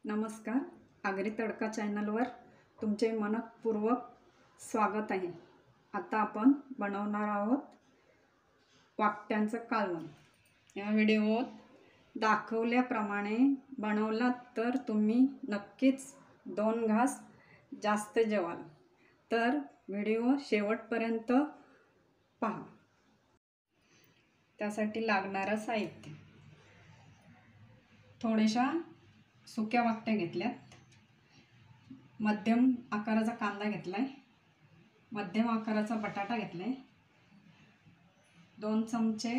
नमस्कार. आगरी तडका चॅनलवर तुमचे मनपूर्वक स्वागत आहे. आता आपण बनवणार आहोत वाकट्यांचं कालवण. या व्हिडिओत दाखवल्याप्रमाणे बनवलात तर तुम्ही नक्कीच 2 घास जास्त जेवाल. तर व्हिडिओ शेवटपर्यंत पहा. त्यासाठी लागणारं साहित्य: थोड्याशा सुक्या वाकट्या घेतल्यात, मध्यम आकाराचा कांदा घेतलाय, मध्यम आकाराचा बटाटा घेतलाय, 2 चमचे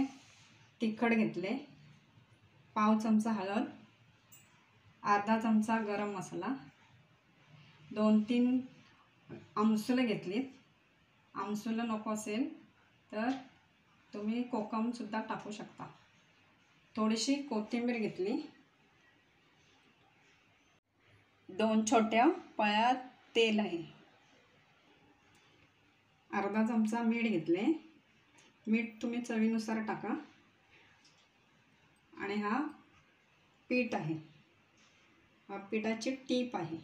तिखट घेतले, पाव चमचा हळद, अर्धा चमचा गरम मसाला, 2-3 आमसुलं घेतलीत. आमसुलं नको असेल तर तुम्ही कोकम सुद्धा टाकू शकता. थोडीशी कोथिंबीर घेतली, 2 छोट्या पळ्या तेल आहे, अर्धा चमचा मीठ घेतले. मीठ तुम्ही चवीनुसार टाका. आणि हा पीठ आहे, हा पिठाची टीप आहे.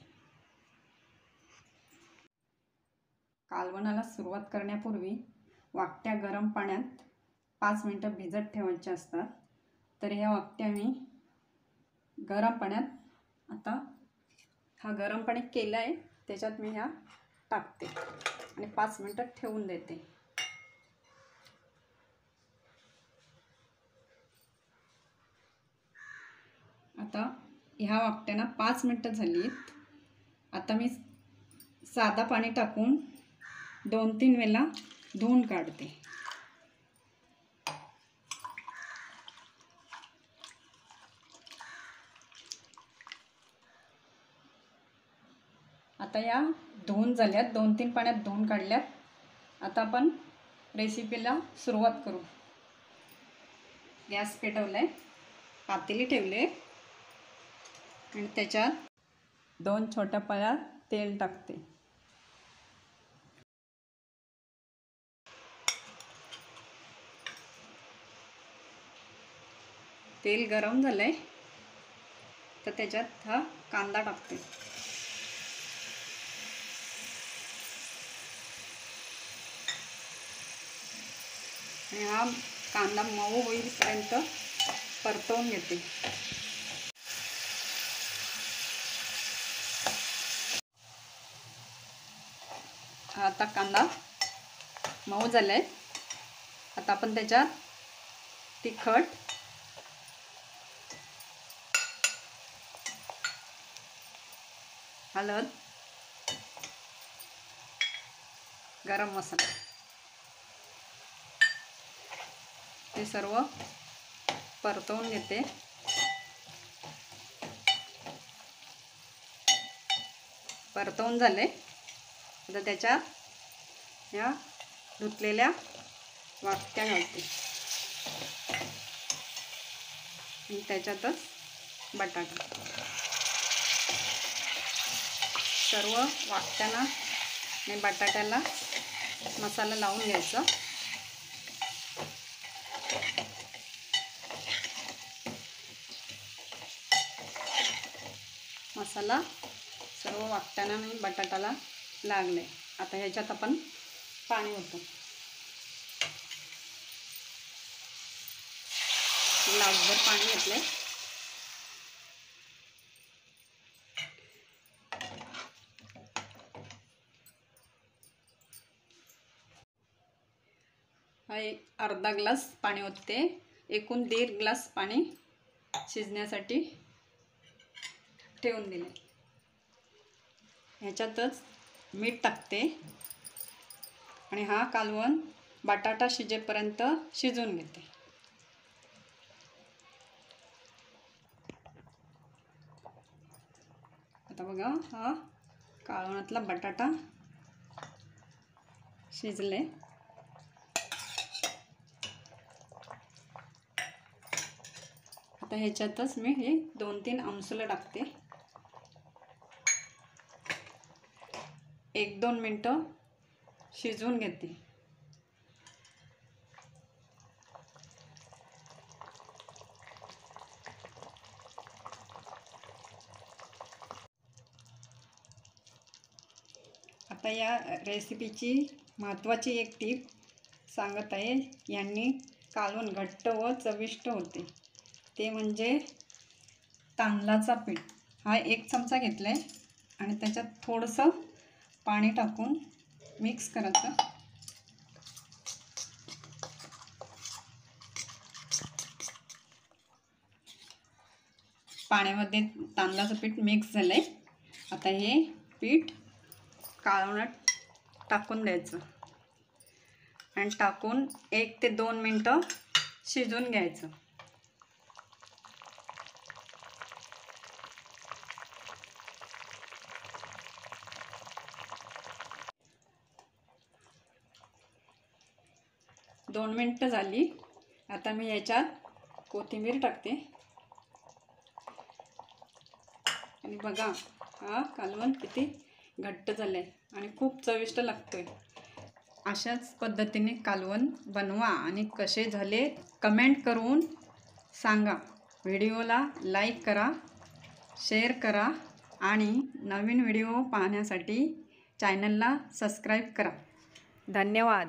कालवणाला सुरुवात करण्यापूर्वी वाकट्या गरम पाण्यात 5 मिनिटं भिजत ठेवायच्या असतात. तर ह्या वाकट्या मी गरम पाण्यात, आता हा गरम पाणी केलं आहे त्याच्यात मी ह्या टाकते आणि 5 मिनिटं ठेवून देते. आता ह्या वाकट्यांना 5 मिनिटं झालीत. आता मी साधा पाणी टाकून 2-3 वेळा धुवून काढते. आता या धुवून झाल्यात, 2-3 पाण्यात धुवून काढल्यात. आता आपण रेसिपीला सुरुवात करू. गॅस पेटवलाय, पातेली ठेवले आणि त्याच्यात 2 छोट्या पळ्या तेल टाकते. तेल गरम झालंय तर त्याच्यात हा कांदा टाकते. आणि हा कांदा मऊ होईपर्यंत परतवून घेते. आता कांदा मऊ झालाय. आता आपण त्याच्यात तिखट, हळद, गरम मसाला हे सर्व परतवून घेते. परतवून झाले. आता त्याच्यात या धुतलेल्या वाकट्या घालते आणि त्याच्यातच बटाटा. सर्व वाकट्यांना आणि बटाट्याला मसाला लावून घ्यायचा. मसाला सर्व वाकट्यांना आणि बटाट्याला लागले. आता ह्याच्यात आपण पाणी ओतू. ग्लासभर पाणी घेतले. हा अर्धा ग्लास पाणी ओतते. एकूण 1.5 ग्लास पाणी शिजण्यासाठी ठेवून दिले. ह्याच्यातच मीठ टाकते आणि हा कालवण बटाटा शिजेपर्यंत शिजवून घेते. आता बघा, हा कालवणातला बटाटा शिजले. आता ह्याच्यातच मी हे 2-3 आमसुलं टाकते. 1-2 मिनिटं शिजवून घेते. आता या रेसिपीची महत्त्वाची एक टीप सांगत आहे. यांनी कालवण घट्ट व चविष्ट होते, ते म्हणजे तांदळाचा पीठ. हा 1 चमचा घेतला आहे आणि त्याच्यात थोडंसं पाणी टाकून मिक्स करायचं. पाण्यामध्ये तांदळाचं पीठ मिक्स झालं आहे. आता हे पीठ कालवणात टाकून द्यायचं आणि टाकून 1 ते 2 मिनटं शिजवून घ्यायचं. दोन मिनटं झाली. आता मी याच्यात कोथिंबीर टाकते आणि बघा हा कालवण किती घट्ट झालं आहे आणि खूप चविष्ट लागतोय. अशाच पद्धतीने कालवण बनवा आणि कसे झाले कमेंट करून सांगा. व्हिडिओला लाईक करा, शेअर करा आणि नवीन व्हिडिओ पाहण्यासाठी चॅनलला सबस्क्राईब करा. धन्यवाद.